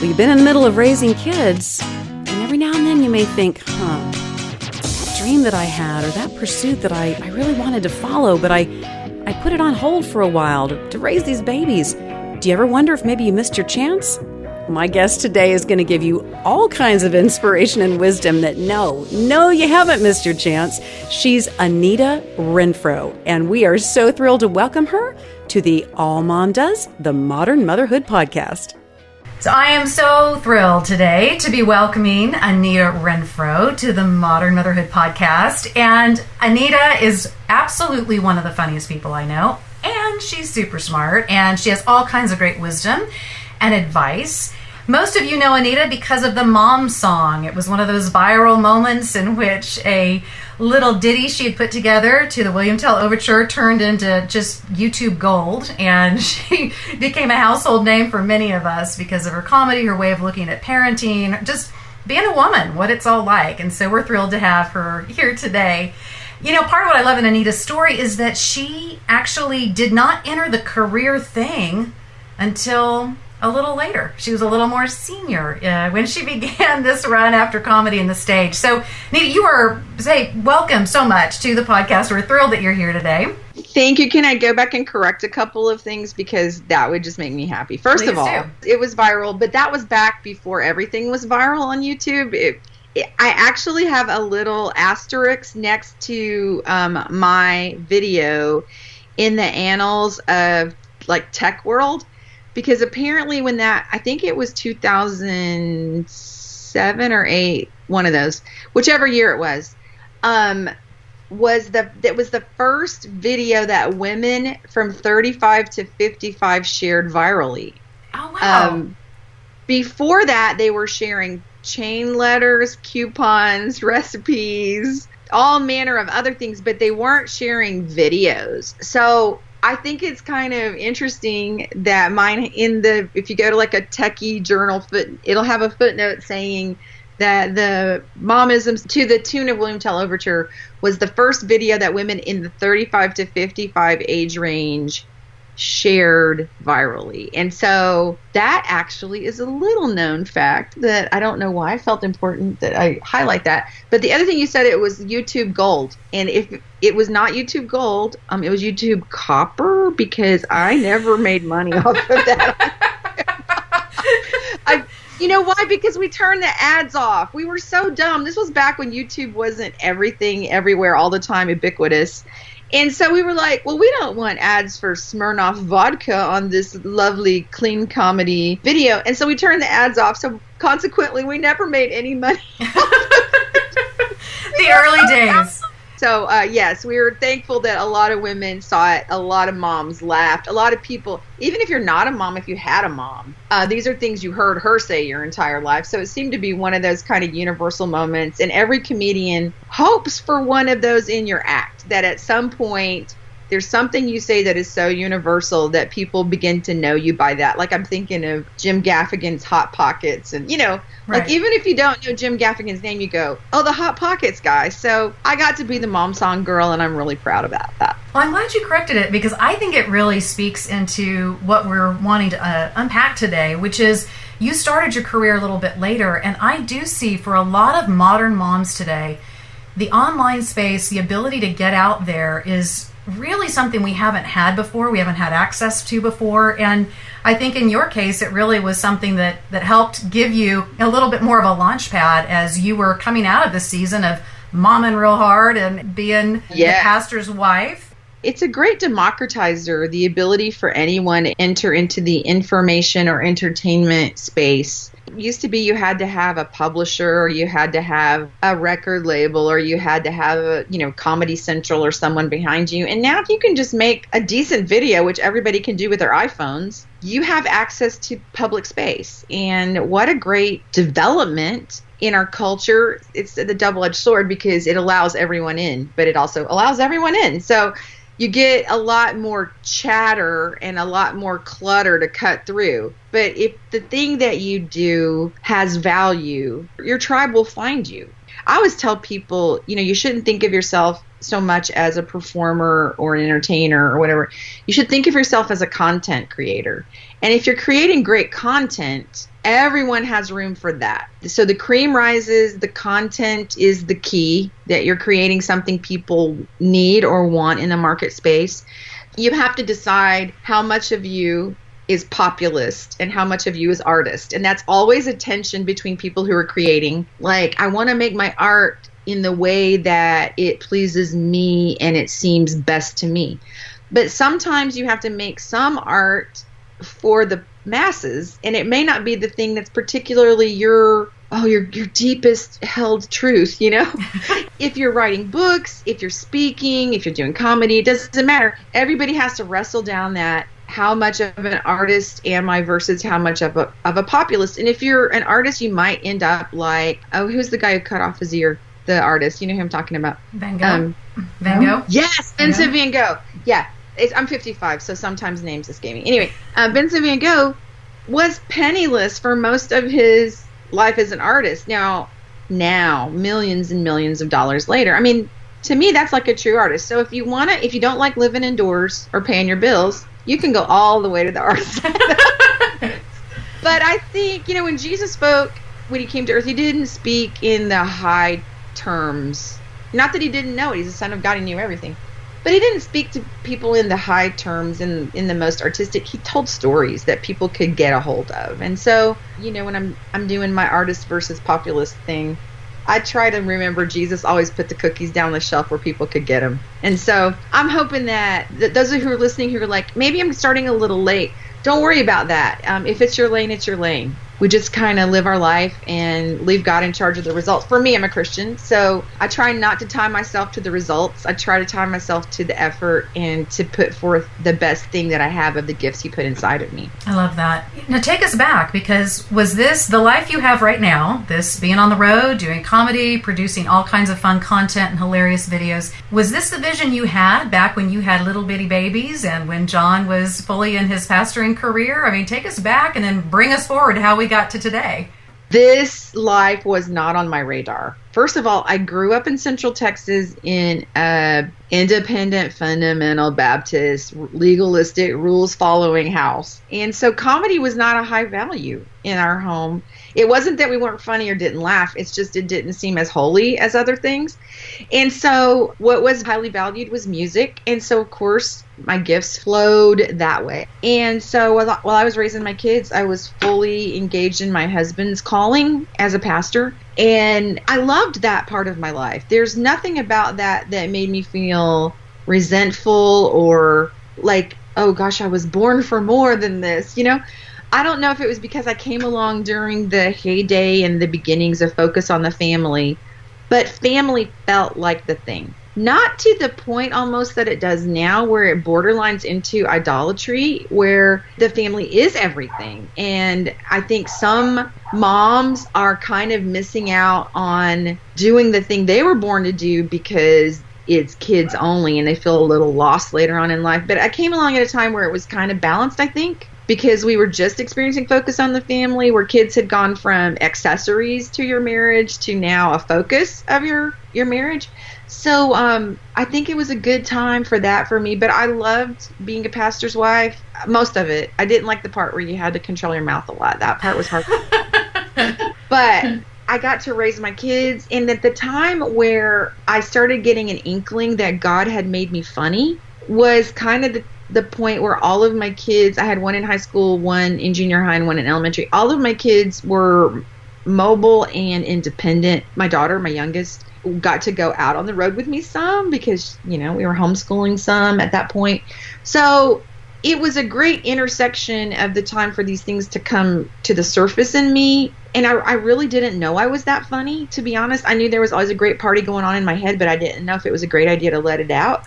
Well, you've been in the middle of raising kids, and every now and then you may think, that dream that I had or that pursuit that I really wanted to follow, but I put it on hold for a while to raise these babies. Do you ever wonder if maybe you missed your chance? My guest today is going to give you all kinds of inspiration and wisdom that no, you haven't missed your chance. She's Anita Renfroe, and we are so thrilled to welcome her to the AllMomDoes, the Modern Motherhood Podcast. So I am so thrilled today to be welcoming Anita Renfroe to the Modern Motherhood Podcast. And Anita is absolutely one of the funniest people I know. And she's super smart, and she has all kinds of great wisdom and advice. Most of you know Anita because of the Mom song. It was one of those viral moments in which a little ditty she had put together to the William Tell Overture turned into just YouTube gold, and she became a household name for many of us because of her comedy, her way of looking at parenting, just being a woman, what it's all like. And so we're thrilled to have her here today. You know, part of what I love in Anita's story is that she actually did not enter the career thing until a little later. She was a little more senior when she began this run after comedy and the stage. So, Anita, welcome so much to the podcast. We're thrilled that you're here today. Thank you. Can I go back and correct a couple of things? Because that would just make me happy. First of all, it was viral, but that was back before everything was viral on YouTube. I actually have a little asterisk next to my video in the annals of tech world. Because apparently when I think it was 2007 or 8, one of those, whichever year it was the first video that women from 35 to 55 shared virally. Oh, wow. Before that, they were sharing chain letters, coupons, recipes, all manner of other things, but they weren't sharing videos. So I think it's kind of interesting that mine if you go to a techie journal, it'll have a footnote saying that the Momisms to the tune of William Tell Overture was the first video that women in the 35 to 55 age range shared virally. And so that actually is a little known fact that I don't know why I felt important that I highlight that. But the other thing you said, it was YouTube Gold. And if it was not YouTube Gold, it was YouTube Copper, because I never made money off of that. You know why? Because we turned the ads off. We were so dumb. This was back when YouTube wasn't everything, everywhere, all the time, ubiquitous. And so we were like, well, we don't want ads for Smirnoff vodka on this lovely clean comedy video. And so we turned the ads off. So consequently, we never made any money. The early days. So, yes, we were thankful that a lot of women saw it. A lot of moms laughed. A lot of people, even if you're not a mom, if you had a mom, these are things you heard her say your entire life. So it seemed to be one of those kind of universal moments. And every comedian hopes for one of those in your act, that at some point there's something you say that is so universal that people begin to know you by that. Like I'm thinking of Jim Gaffigan's Hot Pockets. And, right. Even if you don't know Jim Gaffigan's name, you go, oh, the Hot Pockets guy. So I got to be the mom song girl, and I'm really proud about that. Well, I'm glad you corrected it, because I think it really speaks into what we're wanting to unpack today, which is you started your career a little bit later. And I do see for a lot of modern moms today, the online space, the ability to get out there is really something we haven't had before, we haven't had access to before. And I think in your case, it really was something that helped give you a little bit more of a launch pad as you were coming out of the season of momming real hard and being the pastor's wife. It's a great democratizer, the ability for anyone to enter into the information or entertainment space. It used to be you had to have a publisher, or you had to have a record label, or you had to have a, Comedy Central or someone behind you. And now if you can just make a decent video, which everybody can do with their iPhones, you have access to public space. And what a great development in our culture. It's the double-edged sword, because it allows everyone in, but it also allows everyone in. So you get a lot more chatter and a lot more clutter to cut through. But if the thing that you do has value, your tribe will find you. I always tell people, you shouldn't think of yourself so much as a performer or an entertainer or whatever. You should think of yourself as a content creator. And if you're creating great content, everyone has room for that. So the cream rises, the content is the key, that you're creating something people need or want in the market space. You have to decide how much of you is populist and how much of you is artist. And that's always a tension between people who are creating. Like, I want to make my art in the way that it pleases me and it seems best to me. But sometimes you have to make some art for the masses, and it may not be the thing that's particularly your deepest held truth, you know? If you're writing books, if you're speaking, if you're doing comedy, it doesn't matter. Everybody has to wrestle down that, how much of an artist am I versus how much of a populist. And if you're an artist, you might end up like, who's the guy who cut off his ear? The artist, you know who I'm talking about? Van Gogh. Van Gogh? Yes, Vincent Van Gogh. Yeah. I'm 55, so sometimes names escape me. Anyway, Vincent Van Gogh was penniless for most of his life as an artist. Now, millions and millions of dollars later. I mean, to me, that's like a true artist. So if you don't like living indoors or paying your bills, you can go all the way to the art side. But I think, when Jesus spoke, when he came to earth, he didn't speak in the high terms. Not that he didn't know it. He's the Son of God. He knew everything. But he didn't speak to people in the high terms, in the most artistic. He told stories that people could get a hold of. And so, when I'm doing my artist versus populist thing, I try to remember Jesus always put the cookies down the shelf where people could get them. And so I'm hoping that those who are listening who are like, maybe I'm starting a little late, don't worry about that. If it's your lane, it's your lane. We just kind of live our life and leave God in charge of the results. For me, I'm a Christian, so I try not to tie myself to the results. I try to tie myself to the effort and to put forth the best thing that I have of the gifts he put inside of me. I love that. Now take us back, because was this the life you have right now, this being on the road, doing comedy, producing all kinds of fun content and hilarious videos, was this the vision you had back when you had little bitty babies and when John was fully in his pastoring career? I mean, take us back and then bring us forward to how we got to today. This life was not on my radar. First of all, I grew up in Central Texas in a independent, fundamental Baptist, legalistic, rules-following house. And so comedy was not a high value in our home. It wasn't that we weren't funny or didn't laugh. It's just it didn't seem as holy as other things. And so what was highly valued was music. And so, of course, my gifts flowed that way. And so while I was raising my kids, I was fully engaged in my husband's calling as a pastor. And I loved that part of my life. There's nothing about that made me feel resentful or like, oh gosh, I was born for more than this, I don't know if it was because I came along during the heyday and the beginnings of Focus on the Family, but family felt like the thing. Not to the point almost that it does now where it borderlines into idolatry, where the family is everything. And I think some moms are kind of missing out on doing the thing they were born to do because it's kids only and they feel a little lost later on in life. But I came along at a time where it was kind of balanced, I think, because we were just experiencing Focus on the Family, where kids had gone from accessories to your marriage to now a focus of your marriage. So I think it was a good time for that for me. But I loved being a pastor's wife, most of it. I didn't like the part where you had to control your mouth a lot. That part was hard. But I got to raise my kids. And at the time where I started getting an inkling that God had made me funny was kind of the point where all of my kids, I had one in high school, one in junior high, and one in elementary. All of my kids were mobile and independent. My daughter, my youngest, got to go out on the road with me some because, we were homeschooling some at that point. So it was a great intersection of the time for these things to come to the surface in me. And I really didn't know I was that funny, to be honest. I knew there was always a great party going on in my head, but I didn't know if it was a great idea to let it out.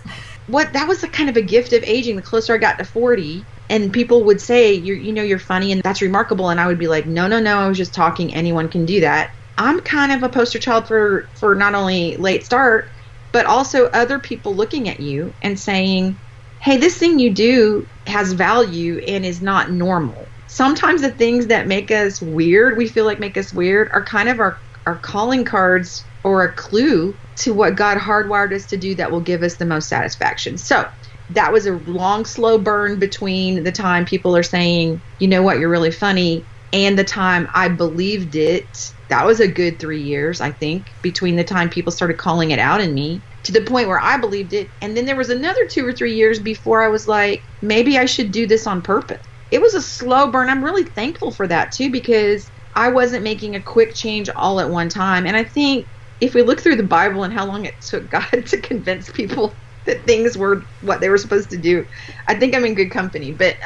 That was the kind of a gift of aging. The closer I got to 40, and people would say, you're funny and that's remarkable. And I would be like, no, I was just talking. Anyone can do that. I'm kind of a poster child for not only late start, but also other people looking at you and saying, hey, this thing you do has value and is not normal. Sometimes the things that make us weird, we feel like make us weird, are kind of our calling cards or a clue to what God hardwired us to do that will give us the most satisfaction. So that was a long, slow burn between the time people are saying, you know what, you're really funny, and the time I believed it. That was a good 3 years, I think, between the time people started calling it out in me to the point where I believed it. And then there was another 2 or 3 years before I was like, maybe I should do this on purpose. It was a slow burn. I'm really thankful for that too, because I wasn't making a quick change all at one time. And I think if we look through the Bible and how long it took God to convince people that things were what they were supposed to do, I think I'm in good company. But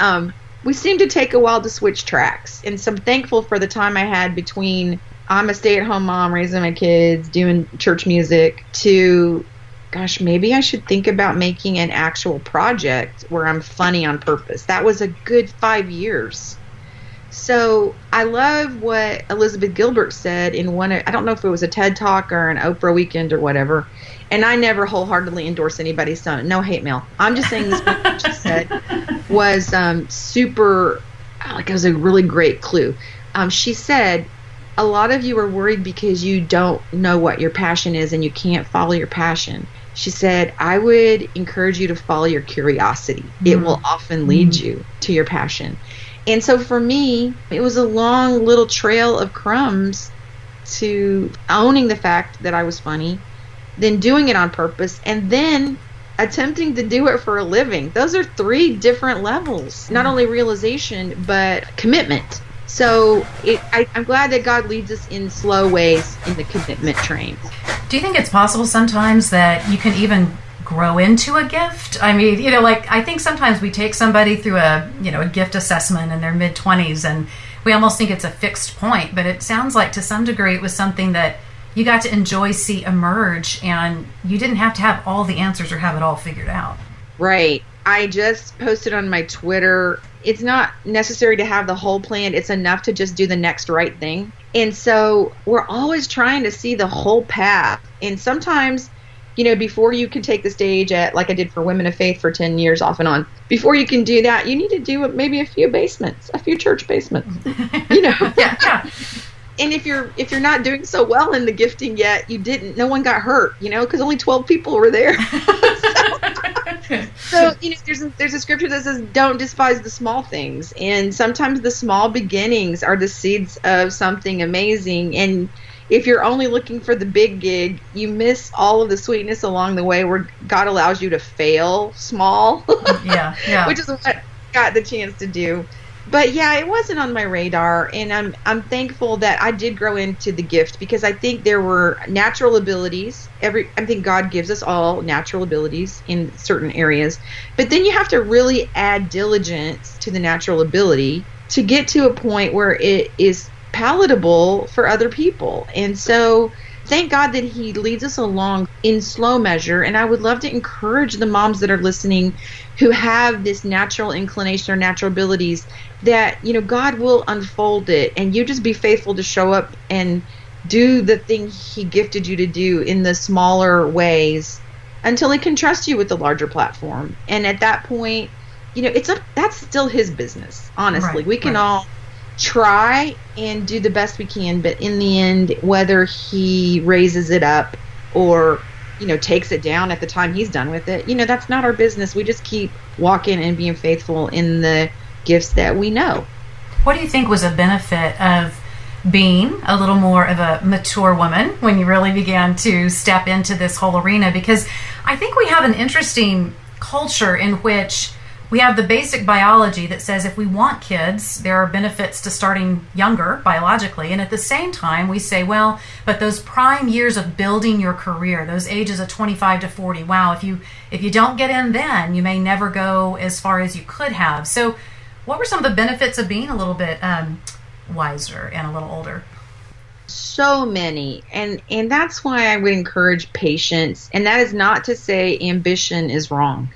we seem to take a while to switch tracks. And so I'm thankful for the time I had between I'm a stay-at-home mom raising my kids, doing church music, to, gosh, maybe I should think about making an actual project where I'm funny on purpose. That was a good 5 years. So I love what Elizabeth Gilbert said in one, I don't know if it was a TED Talk or an Oprah Weekend or whatever, and I never wholeheartedly endorse anybody's son. No hate mail. I'm just saying this what she said was super, like it was a really great clue. She said, a lot of you are worried because you don't know what your passion is and you can't follow your passion. She said, I would encourage you to follow your curiosity. It will often lead you to your passion. And so for me, it was a long little trail of crumbs to owning the fact that I was funny, then doing it on purpose, and then attempting to do it for a living. Those are 3 different levels, not only realization, but commitment. So I'm glad that God leads us in slow ways in the commitment train. Do you think it's possible sometimes that you can even grow into a gift? I mean, like I think sometimes we take somebody through a gift assessment in their mid-20s and we almost think it's a fixed point, but it sounds like to some degree it was something that you got to see emerge, and you didn't have to have all the answers or have it all figured out. Right. I just posted on my Twitter, it's not necessary to have the whole plan. It's enough to just do the next right thing. And so we're always trying to see the whole path. And sometimes, before you can take the stage at, like I did for Women of Faith for 10 years off and on, before you can do that, you need to do maybe a few church basements, Yeah. And if you're not doing so well in the gifting yet, no one got hurt, because only 12 people were there. So there's a scripture that says, don't despise the small things. And sometimes the small beginnings are the seeds of something amazing. And if you're only looking for the big gig, you miss all of the sweetness along the way where God allows you to fail small. Yeah. Which is what I got the chance to do. But yeah, it wasn't on my radar, and I'm thankful that I did grow into the gift, because I think there were natural abilities. I think God gives us all natural abilities in certain areas, but then you have to really add diligence to the natural ability to get to a point where it is palatable for other people. And so thank God that He leads us along in slow measure. And I would love to encourage the moms that are listening who have this natural inclination or natural abilities that, God will unfold it, and you just be faithful to show up and do the thing He gifted you to do in the smaller ways until He can trust you with the larger platform. And at that point, that's still His business. Honestly, we can all try and do the best we can, but in the end, whether He raises it up or takes it down at the time He's done with it, that's not our business. We just keep walking and being faithful in the gifts that we know. What do you think was a benefit of being a little more of a mature woman when you really began to step into this whole arena? Because I think we have an interesting culture in which we have the basic biology that says if we want kids, there are benefits to starting younger biologically. And at the same time, we say, well, but those prime years of building your career, those ages of 25 to 40, wow, if you don't get in then, you may never go as far as you could have. So what were some of the benefits of being a little bit wiser and a little older? So many. And that's why I would encourage patience. And that is not to say ambition is wrong.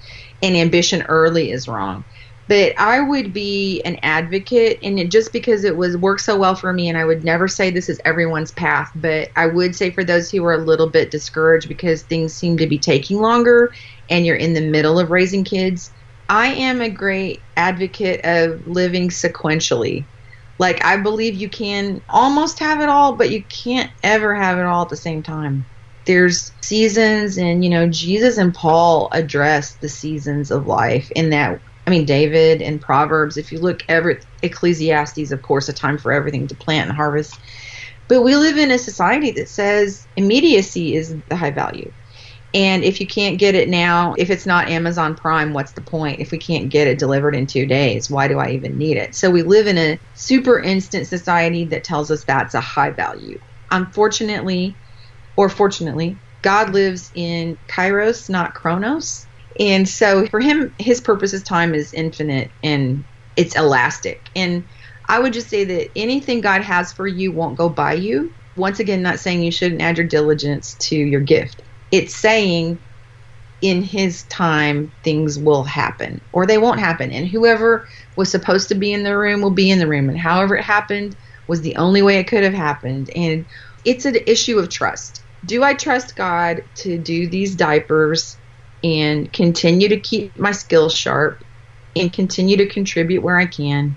And ambition early is wrong. But I would be an advocate, and just because it worked so well for me, and I would never say this is everyone's path, but I would say for those who are a little bit discouraged because things seem to be taking longer and you're in the middle of raising kids, I am a great advocate of living sequentially. Like, I believe you can almost have it all, but you can't ever have it all at the same time. There's seasons, and, Jesus and Paul address the seasons of life in that. David and Proverbs, if you look Ecclesiastes, of course, a time for everything to plant and harvest. But we live in a society that says immediacy is the high value. And if you can't get it now, if it's not Amazon Prime, what's the point? If we can't get it delivered in 2 days, why do I even need it? So we live in a super instant society that tells us that's a high value. Unfortunately, or fortunately, God lives in Kairos, not Chronos. And so for him, his purpose, time is infinite and it's elastic. And I would just say that anything God has for you won't go by you. Once again, not saying you shouldn't add your diligence to your gift. It's saying in his time, things will happen or they won't happen. And whoever was supposed to be in the room will be in the room. And however it happened was the only way it could have happened. And it's an issue of trust. Do I trust God to do these diapers and continue to keep my skills sharp and continue to contribute where I can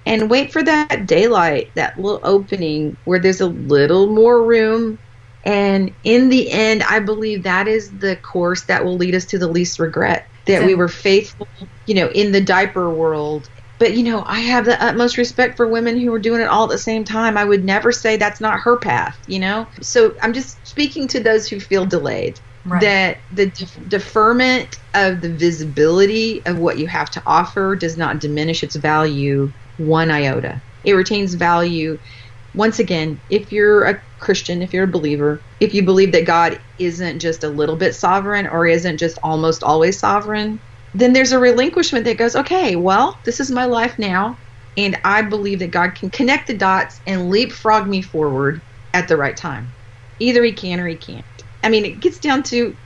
and wait for that daylight, that little opening where there's a little more room? And in the end, I believe that is the course that will lead us to the least regret, that we were faithful, in the diaper world. But, I have the utmost respect for women who are doing it all at the same time. I would never say that's not her path, So I'm just speaking to those who feel delayed. Right. That the deferment of the visibility of what you have to offer does not diminish its value one iota. It retains value. Once again, if you're a Christian, if you're a believer, if you believe that God isn't just a little bit sovereign or isn't just almost always sovereign, then there's a relinquishment that goes, okay, well, this is my life now, and I believe that God can connect the dots and leapfrog me forward at the right time. Either he can or he can't. It gets down to,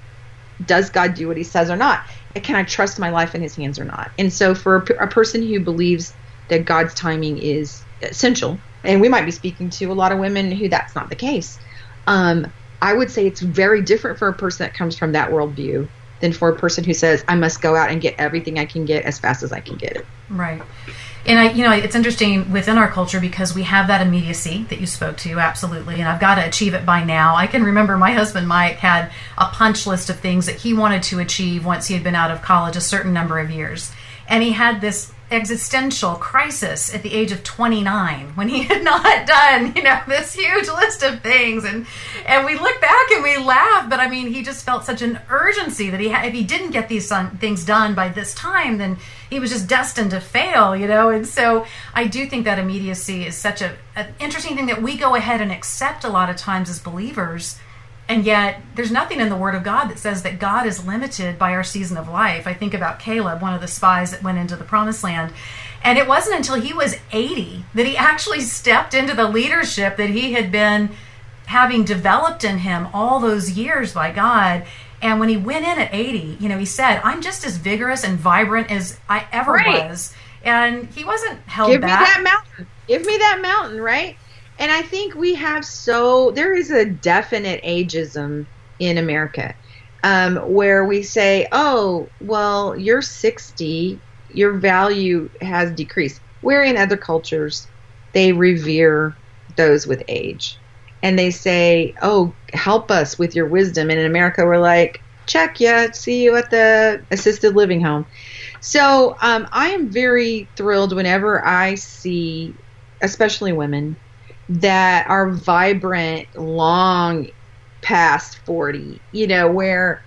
does God do what he says or not? And can I trust my life in his hands or not? And so for a person who believes that God's timing is essential, and we might be speaking to a lot of women who that's not the case, I would say it's very different for a person that comes from that worldview than for a person who says, I must go out and get everything I can get as fast as I can get it. Right. And it's interesting within our culture because we have that immediacy that you spoke to, absolutely. And I've got to achieve it by now. I can remember my husband, Mike, had a punch list of things that he wanted to achieve once he had been out of college a certain number of years. And he had this existential crisis at the age of 29 when he had not done, this huge list of things. And we look back and we laugh, but he just felt such an urgency that if he didn't get these things done by this time, then he was just destined to fail, And so I do think that immediacy is such an interesting thing that we go ahead and accept a lot of times as believers. And yet, there's nothing in the Word of God that says that God is limited by our season of life. I think about Caleb, one of the spies that went into the Promised Land. And it wasn't until he was 80 that he actually stepped into the leadership that he had been having developed in him all those years by God. And when he went in at 80, he said, I'm just as vigorous and vibrant as I ever was. And he wasn't held back. Give me that mountain, right? And I think there is a definite ageism in America where we say, oh, well, you're 60, your value has decreased. Where in other cultures, they revere those with age. And they say, oh, help us with your wisdom. And in America, we're like, check, yeah, see you at the assisted living home. So I am very thrilled whenever I see, especially women, that are vibrant long past 40, where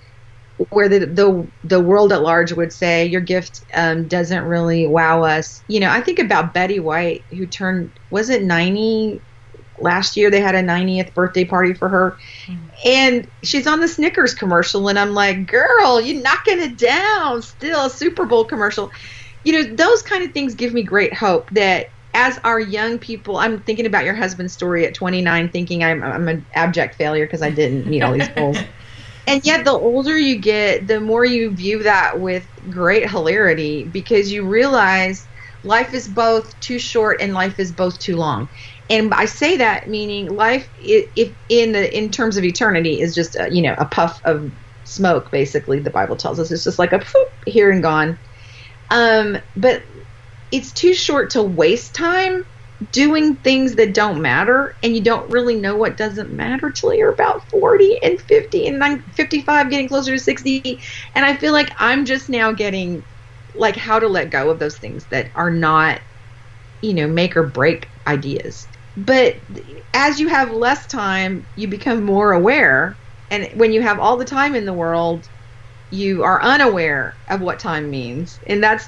the world at large would say your gift doesn't really wow us. I think about Betty White, who turned, was it 90 last year? They had a 90th birthday party for her. And she's on the Snickers commercial, and I'm like, girl, you're knocking it down. Still a Super Bowl commercial. Those kind of things give me great hope that as our young people, I'm thinking about your husband's story at 29, thinking I'm an abject failure because I didn't meet all these goals. And yet the older you get, the more you view that with great hilarity, because you realize life is both too short and life is both too long. And I say that meaning life, if in terms of eternity, is just a puff of smoke. Basically, the Bible tells us it's just like a poof, here and gone. But it's too short to waste time doing things that don't matter, and you don't really know what doesn't matter till you're about 40 and 50 and I'm 55, getting closer to 60. And I feel like I'm just now getting like how to let go of those things that are not, make or break ideas. But as you have less time, you become more aware. And when you have all the time in the world, you are unaware of what time means. And that's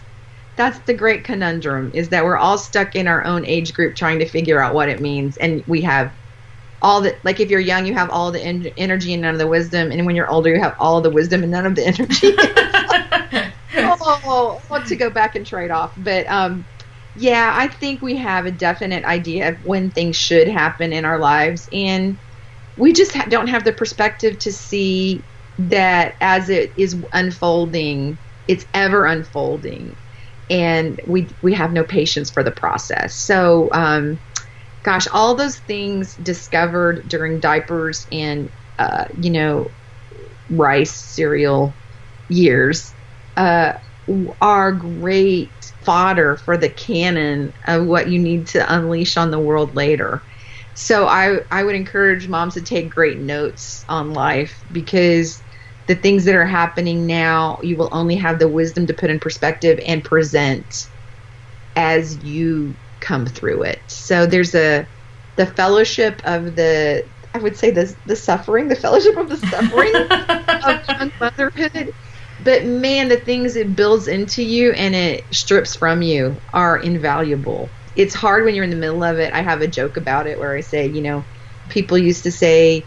the great conundrum, is that we're all stuck in our own age group trying to figure out what it means. And we have all the, like if you're young, you have all the energy and none of the wisdom. And when you're older, you have all of the wisdom and none of the energy. What to go back and trade off. But yeah, I think we have a definite idea of when things should happen in our lives. And we just don't have the perspective to see that as it is unfolding, it's ever unfolding. And we have no patience for the process. So, gosh, all those things discovered during diapers and, rice cereal years are great fodder for the canon of what you need to unleash on the world later. So I would encourage moms to take great notes on life, because the things that are happening now, you will only have the wisdom to put in perspective and present as you come through it. So there's the fellowship of the suffering, the fellowship of the suffering of young motherhood. But man, the things it builds into you and it strips from you are invaluable. It's hard when you're in the middle of it. I have a joke about it where I say, people used to say,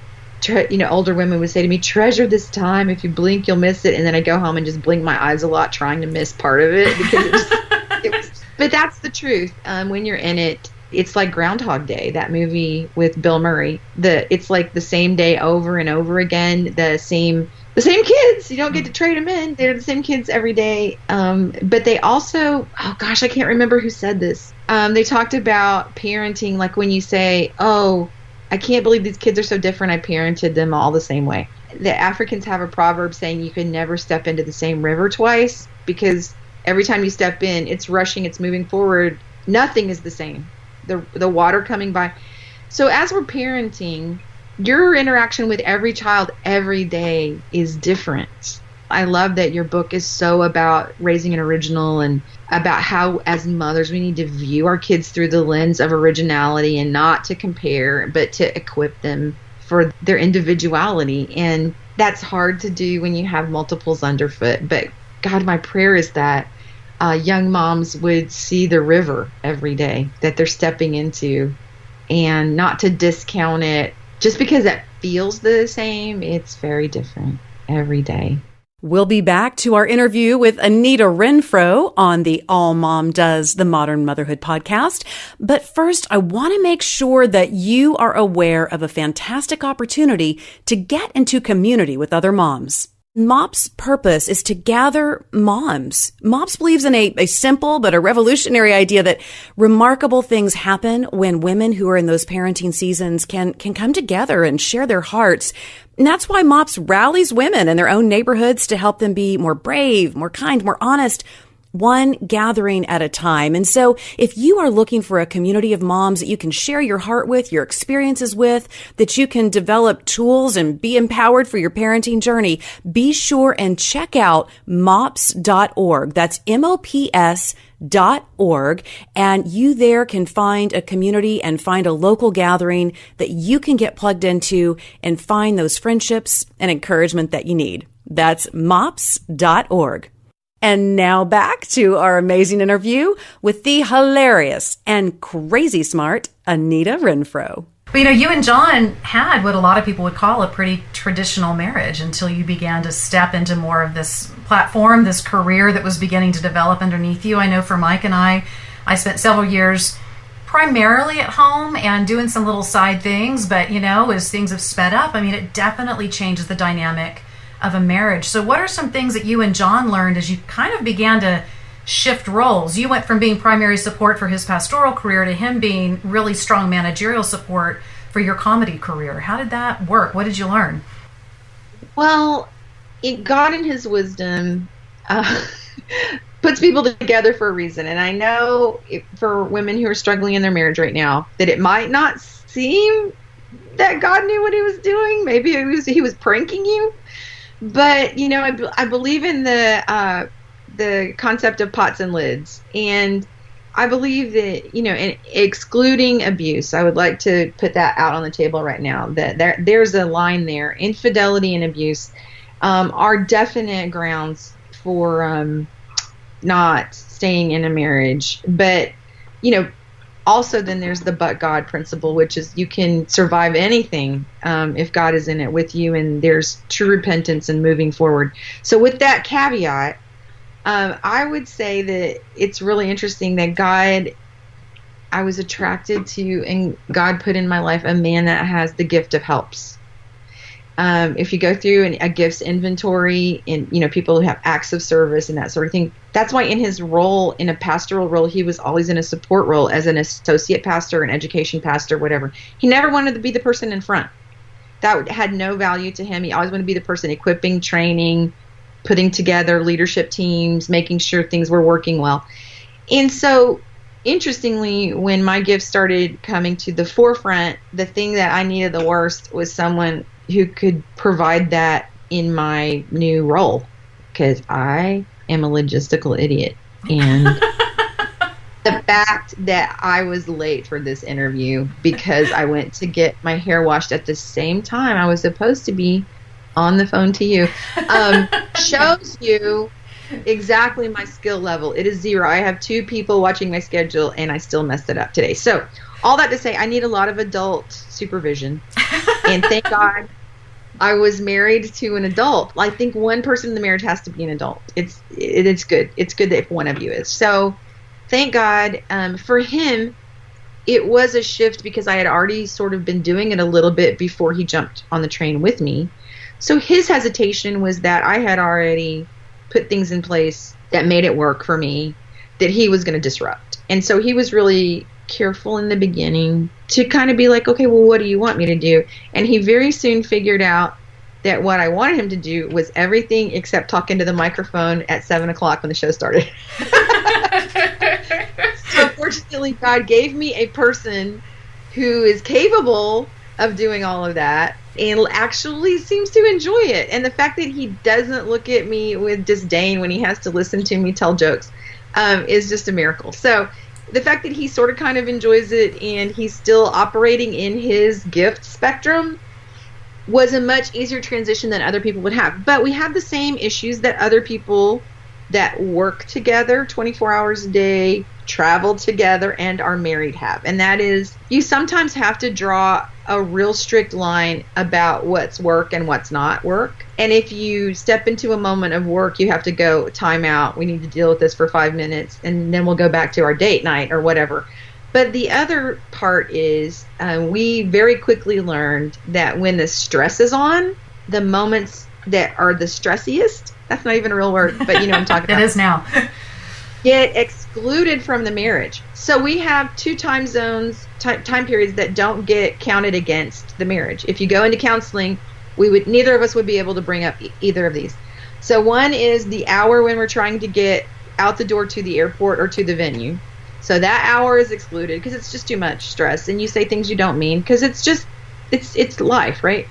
older women would say to me, treasure this time. If you blink, you'll miss it. And then I go home and just blink my eyes a lot, trying to miss part of it, because but that's the truth. When you're in it, it's like Groundhog Day, that movie with Bill Murray. It's like the same day over and over again. The same kids. You don't get to trade them in. They're the same kids every day. But they also, oh gosh, I can't remember who said this. They talked about parenting, like when you say, oh, I can't believe these kids are so different. I parented them all the same way. The Africans have a proverb saying you can never step into the same river twice, because every time you step in, it's rushing, it's moving forward. Nothing is the same. The water coming by. So as we're parenting, your interaction with every child every day is different. I love that your book is so about raising an original, and about how as mothers we need to view our kids through the lens of originality, and not to compare, but to equip them for their individuality. And that's hard to do when you have multiples underfoot. But God, my prayer is that young moms would see the river every day that they're stepping into, and not to discount it just because it feels the same. It's very different every day. We'll be back to our interview with Anita Renfroe on the AllMomDoes, the Modern Motherhood Podcast. But first, I want to make sure that you are aware of a fantastic opportunity to get into community with other moms. MOPS' purpose is to gather moms. MOPS believes in a simple but a revolutionary idea that remarkable things happen when women who are in those parenting seasons can come together and share their hearts. And that's why MOPS rallies women in their own neighborhoods to help them be more brave, more kind, more honest, one gathering at a time. And so if you are looking for a community of moms that you can share your heart with, your experiences with, that you can develop tools and be empowered for your parenting journey, be sure and check out mops.org. That's MOPS.org. And you there can find a community and find a local gathering that you can get plugged into and find those friendships and encouragement that you need. That's mops.org. And now back to our amazing interview with the hilarious and crazy smart Anita Renfroe. Well, you and John had what a lot of people would call a pretty traditional marriage until you began to step into more of this platform, this career that was beginning to develop underneath you. I know for Mike and I spent several years primarily at home and doing some little side things, but, as things have sped up, it definitely changes the dynamic of a marriage. So what are some things that you and John learned as you kind of began to shift roles? You went from being primary support for his pastoral career to him being really strong managerial support for your comedy career. How did that work? What did you learn? Well, God in his wisdom puts people together for a reason. And I know for women who are struggling in their marriage right now that it might not seem that God knew what he was doing. Maybe he was pranking you. But, you know, I believe in the concept of pots and lids. And I believe that, you know, in excluding abuse, I would like to put that out on the table right now, that there's a line there. Infidelity and abuse are definite grounds for not staying in a marriage. But, you know, also then there's the but God principle, which is you can survive anything if God is in it with you and there's true repentance and moving forward. So with that caveat, I would say that it's really interesting that I was attracted to, and God put in my life a man that has the gift of helps. If you go through a gifts inventory and, you know, people who have acts of service and that sort of thing, that's why in his role, in a pastoral role, he was always in a support role as an associate pastor, an education pastor, whatever. He never wanted to be the person in front. That had no value to him. He always wanted to be the person equipping, training, putting together leadership teams, making sure things were working well. And so, interestingly, when my gifts started coming to the forefront, the thing that I needed the worst was someone who could provide that in my new role, because I am a logistical idiot. And the fact that I was late for this interview because I went to get my hair washed at the same time I was supposed to be on the phone to you, shows you exactly my skill level. It is 0. I have 2 people watching my schedule, and I still messed it up today. So all that to say, I need a lot of adult supervision. And thank God I was married to an adult. I think one person in the marriage has to be an adult. It's good. It's good that if one of you is. So thank God for him. It was a shift because I had already sort of been doing it a little bit before he jumped on the train with me. So his hesitation was that I had already put things in place that made it work for me, that he was going to disrupt. And so he was really careful in the beginning to kind of be like, okay, well, what do you want me to do? And he very soon figured out that what I wanted him to do was everything except talk into the microphone at 7 o'clock when the show started. So fortunately, God gave me a person who is capable of doing all of that and actually seems to enjoy it. And the fact that he doesn't look at me with disdain when he has to listen to me tell jokes is just a miracle. So the fact that he sort of kind of enjoys it and he's still operating in his gift spectrum was a much easier transition than other people would have. But we have the same issues that other people that work together 24 hours a day, travel together, and are married have. And that is, you sometimes have to draw a real strict line about what's work and what's not work. And if you step into a moment of work, you have to go, time out, we need to deal with this for 5 minutes, and then we'll go back to our date night or whatever. But the other part is we very quickly learned that when the stress is on, the moments that are the stressiest, that's not even a real word, but you know what I'm talking about. It is now. Get excluded from the marriage. So we have 2 time zones, time periods that don't get counted against the marriage. If you go into counseling, neither of us would be able to bring up either of these. So one is the hour when we're trying to get out the door to the airport or to the venue. So that hour is excluded because it's just too much stress, and you say things you don't mean because it's life, right?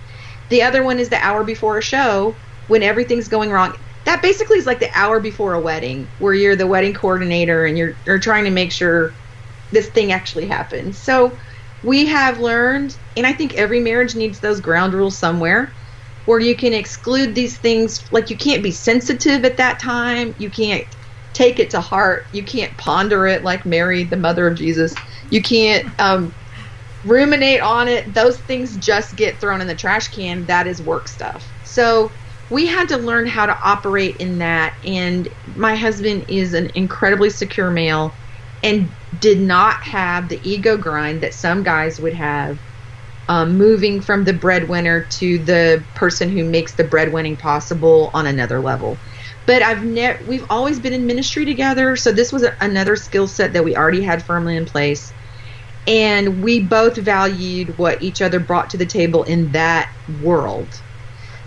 The other one is the hour before a show when everything's going wrong. That basically is like the hour before a wedding where you're the wedding coordinator and you're trying to make sure this thing actually happens. So we have learned, and I think every marriage needs those ground rules somewhere, where you can exclude these things. Like you can't be sensitive at that time. You can't take it to heart. You can't ponder it like Mary, the mother of Jesus. You can't ruminate on it. Those things just get thrown in the trash can. That is work stuff. So we had to learn how to operate in that. And my husband is an incredibly secure male and did not have the ego grind that some guys would have, moving from the breadwinner to the person who makes the breadwinning possible on another level. But we've always been in ministry together, so this was another skill set that we already had firmly in place. And we both valued what each other brought to the table in that world.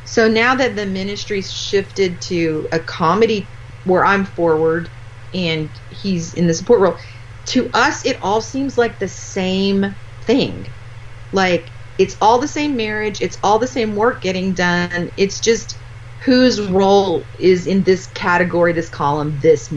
So now that the ministry's shifted to a comedy where I'm forward and he's in the support role. To us, it all seems like the same thing. Like, it's all the same marriage. It's all the same work getting done. It's just whose role is in this category, this column, this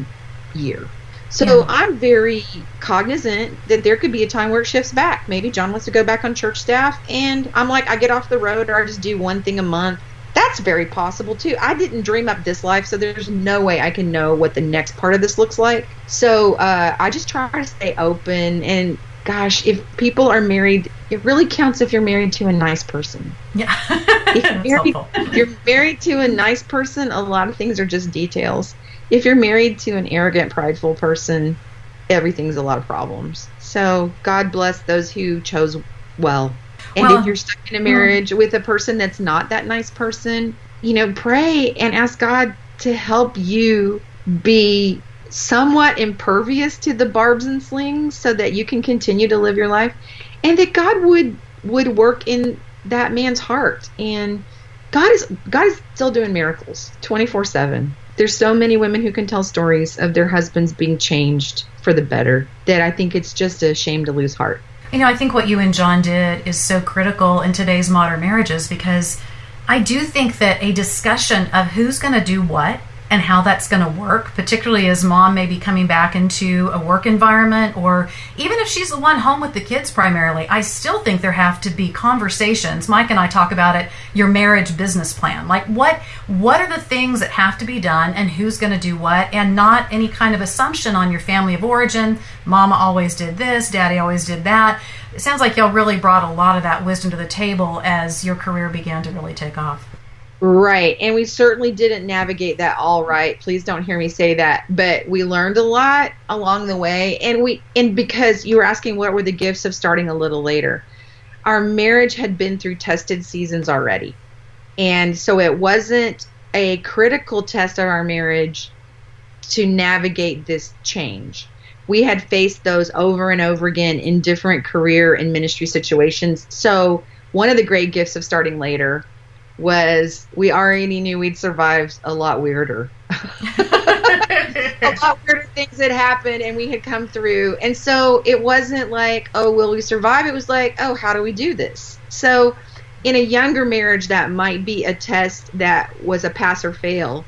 year. So I'm very cognizant that there could be a time where it shifts back. Maybe John wants to go back on church staff, and I'm like, I get off the road, or I just do one thing a month. That's very possible too. I didn't dream up this life, so there's no way I can know what the next part of this looks like. So I just try to stay open. And gosh, if people are married, it really counts if you're married to a nice person. Yeah. If you're married to a nice person, a lot of things are just details. If you're married to an arrogant, prideful person, everything's a lot of problems. So God bless those who chose well. And if you're stuck in a marriage with a person that's not that nice person, pray and ask God to help you be somewhat impervious to the barbs and slings so that you can continue to live your life, and that God would work in that man's heart. And God is still doing miracles 24/7. There's so many women who can tell stories of their husbands being changed for the better that I think it's just a shame to lose heart. I think what you and John did is so critical in today's modern marriages, because I do think that a discussion of who's going to do what and how that's going to work, particularly as mom may be coming back into a work environment, or even if she's the one home with the kids primarily, I still think there have to be conversations. Mike and I talk about it, your marriage business plan. Like what are the things that have to be done and who's going to do what, and not any kind of assumption on your family of origin. Mama always did this, daddy always did that. It sounds like y'all really brought a lot of that wisdom to the table as your career began to really take off. Right. And we certainly didn't navigate that all right. Please don't hear me say that. But we learned a lot along the way. And because you were asking what were the gifts of starting a little later, our marriage had been through tested seasons already. And so it wasn't a critical test of our marriage to navigate this change. We had faced those over and over again in different career and ministry situations. So one of the great gifts of starting later was we already knew we'd survived a lot weirder. A lot weirder things had happened, and we had come through. And so it wasn't like, oh, will we survive? It was like, oh, how do we do this? So in a younger marriage, that might be a test that was a pass or fail.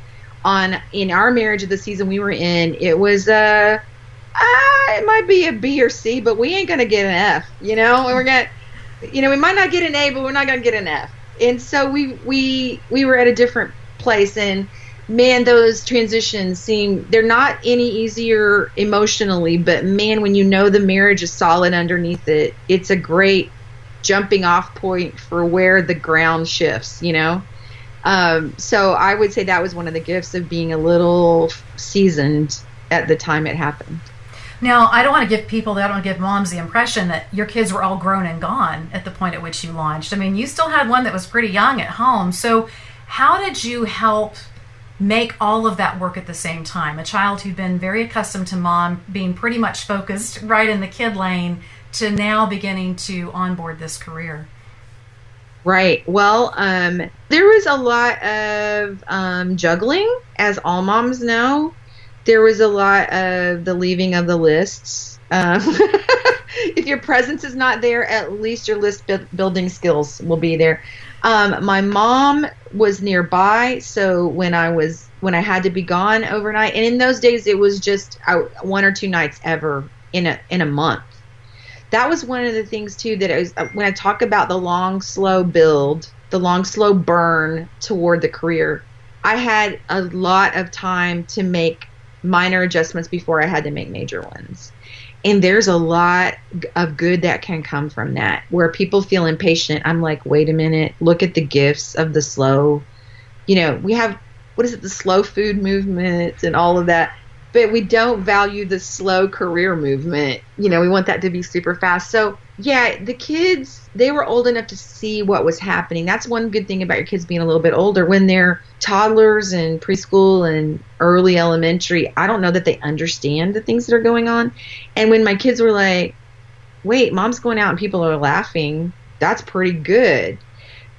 In our marriage of the season we were in, it was it might be a B or C, but we ain't going to get an F, we're going to, we might not get an A, but we're not going to get an F. And so we were at a different place, and man, those transitions they're not any easier emotionally, but man, when the marriage is solid underneath it, it's a great jumping off point for where the ground shifts, So I would say that was one of the gifts of being a little seasoned at the time it happened. Now, I don't want to give moms the impression that your kids were all grown and gone at the point at which you launched. I mean, you still had one that was pretty young at home. So how did you help make all of that work at the same time? A child who'd been very accustomed to mom being pretty much focused right in the kid lane to now beginning to onboard this career. Right. Well, there was a lot of juggling, as all moms know. There was a lot of the leaving of the lists. If your presence is not there, at least your list building skills will be there. My mom was nearby, so when I had to be gone overnight, and in those days it was just one or two nights ever in a month. That was one of the things too that when I talk about the long, slow build, the long, slow burn toward the career, I had a lot of time to make minor adjustments before I had to make major ones. And there's a lot of good that can come from that, where people feel impatient. I'm like, wait a minute, look at the gifts of the slow. We have, the slow food movement and all of that. But we don't value the slow career movement. We want that to be super fast. So, yeah, the kids, they were old enough to see what was happening. That's one good thing about your kids being a little bit older. When they're toddlers and preschool and early elementary, I don't know that they understand the things that are going on. And when my kids were like, wait, mom's going out and people are laughing, that's pretty good.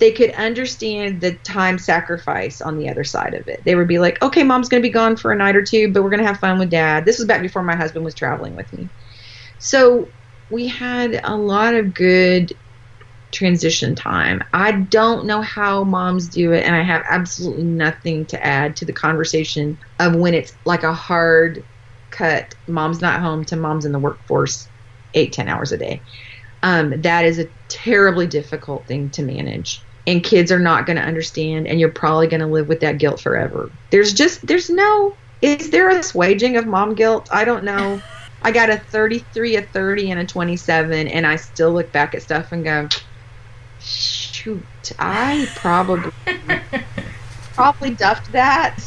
they could understand the time sacrifice on the other side of it. They would be like, okay, mom's going to be gone for a night or two, but we're going to have fun with dad. This was back before my husband was traveling with me. So we had a lot of good transition time. I don't know how moms do it, and I have absolutely nothing to add to the conversation of when it's like a hard cut, mom's not home, to mom's in the workforce 8-10 hours a day. That is a terribly difficult thing to manage. And kids are not going to understand, and you're probably going to live with that guilt forever. Is there a assuaging of mom guilt? I don't know. I got a 33, a 30, and a 27, and I still look back at stuff and go, shoot, I probably duffed that.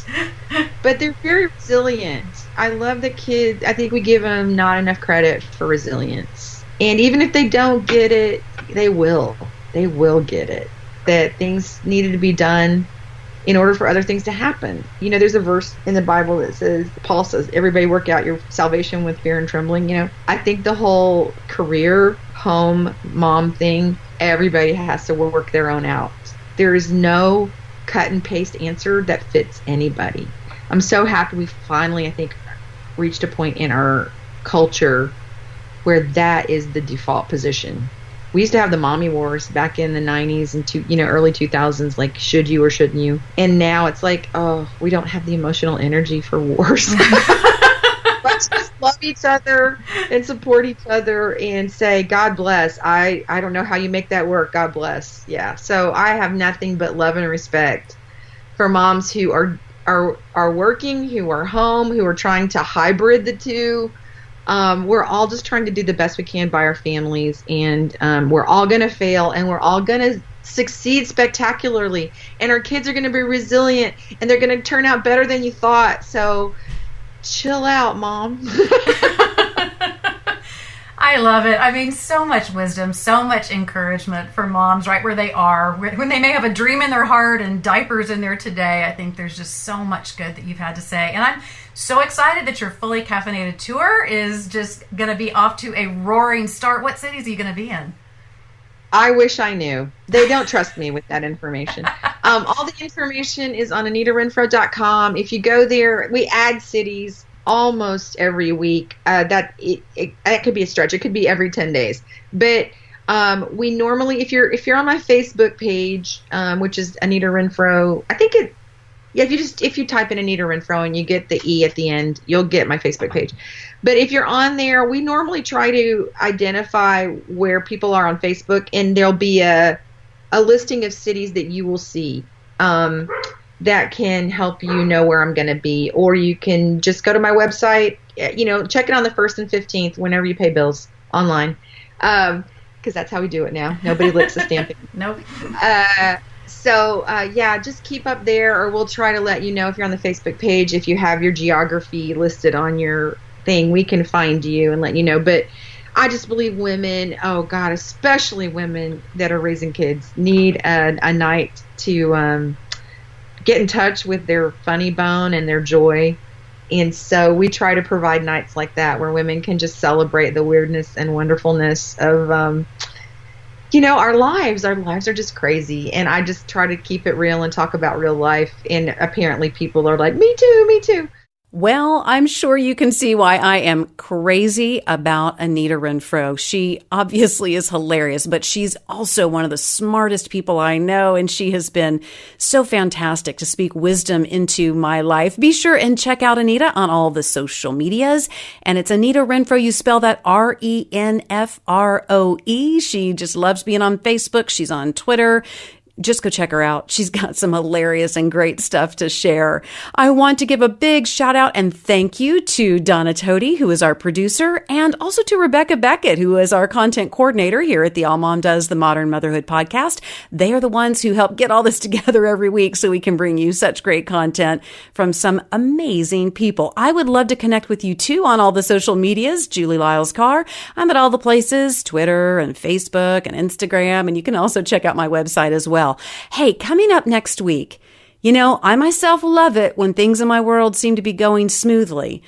But they're very resilient. I love the kids. I think we give them not enough credit for resilience. And even if they don't get it, they will. They will get it. That things needed to be done in order for other things to happen. You know, there's a verse in the Bible that says, Paul says, everybody work out your salvation with fear and trembling. You know, I think the whole career, home, mom thing, everybody has to work their own out. There is no cut and paste answer that fits anybody. I'm so happy we finally, I think, reached a point in our culture where that is the default position. We used to have the mommy wars back in the 90s and early 2000s, like should you or shouldn't you? And now it's like, oh, we don't have the emotional energy for wars. Let's just love each other and support each other and say, God bless. I don't know how you make that work. God bless. Yeah. So I have nothing but love and respect for moms who are working, who are home, who are trying to hybrid the two. We're all just trying to do the best we can by our families, and we're all going to fail, and we're all going to succeed spectacularly, and our kids are going to be resilient, and they're going to turn out better than you thought. So chill out, Mom. I love it. I mean, so much wisdom, so much encouragement for moms right where they are, when they may have a dream in their heart and diapers in there today. I think there's just so much good that you've had to say. And I'm so excited that your fully caffeinated tour is just going to be off to a roaring start. What cities are you going to be in? I wish I knew. They don't trust me with that information. All the information is on AnitaRenfroe.com. If you go there, we add cities almost every week. That could be a stretch. It could be every 10 days. But we normally, if you're on my Facebook page, which is Anita Renfroe, I think if you type in Anita Renfroe and you get the E at the end, you'll get my Facebook page. But if you're on there, we normally try to identify where people are on Facebook, and there'll be a listing of cities that you will see that can help you know where I'm going to be. Or you can just go to my website, check it on the 1st and 15th whenever you pay bills online, because that's how we do it now. Nobody licks the stamping. Nope. So just keep up there, or we'll try to let you know if you're on the Facebook page. If you have your geography listed on your thing, we can find you and let you know. But I just believe women, oh God, especially women that are raising kids, need a night to get in touch with their funny bone and their joy. And so we try to provide nights like that where women can just celebrate the weirdness and wonderfulness of our lives. Our lives are just crazy, and I just try to keep it real and talk about real life, and apparently people are like, me too. Well, I'm sure you can see why I am crazy about Anita Renfroe. She obviously is hilarious, but she's also one of the smartest people I know, and she has been so fantastic to speak wisdom into my life. Be sure and check out Anita on all the social medias, and it's Anita Renfroe. You spell that Renfroe. She just loves being on Facebook. She's on Twitter. Just go check her out. She's got some hilarious and great stuff to share. I want to give a big shout out and thank you to Donna Tody, who is our producer, and also to Rebecca Beckett, who is our content coordinator here at the AllMomDoes, the Modern Motherhood Podcast. They are the ones who help get all this together every week so we can bring you such great content from some amazing people. I would love to connect with you too on all the social medias. Julie Lyles Carr. I'm at all the places, Twitter and Facebook and Instagram, and you can also check out my website as well. Hey, coming up next week, I myself love it when things in my world seem to be going smoothly.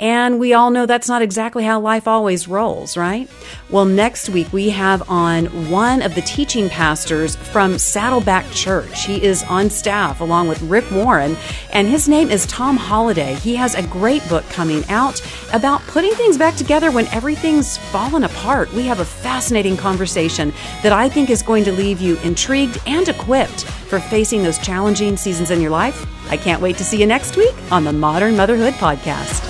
And we all know that's not exactly how life always rolls, right? Well, next week we have on one of the teaching pastors from Saddleback Church. He is on staff along with Rick Warren, and his name is Tom Holliday. He has a great book coming out about putting things back together when everything's fallen apart. We have a fascinating conversation that I think is going to leave you intrigued and equipped for facing those challenging seasons in your life. I can't wait to see you next week on the Modern Motherhood Podcast.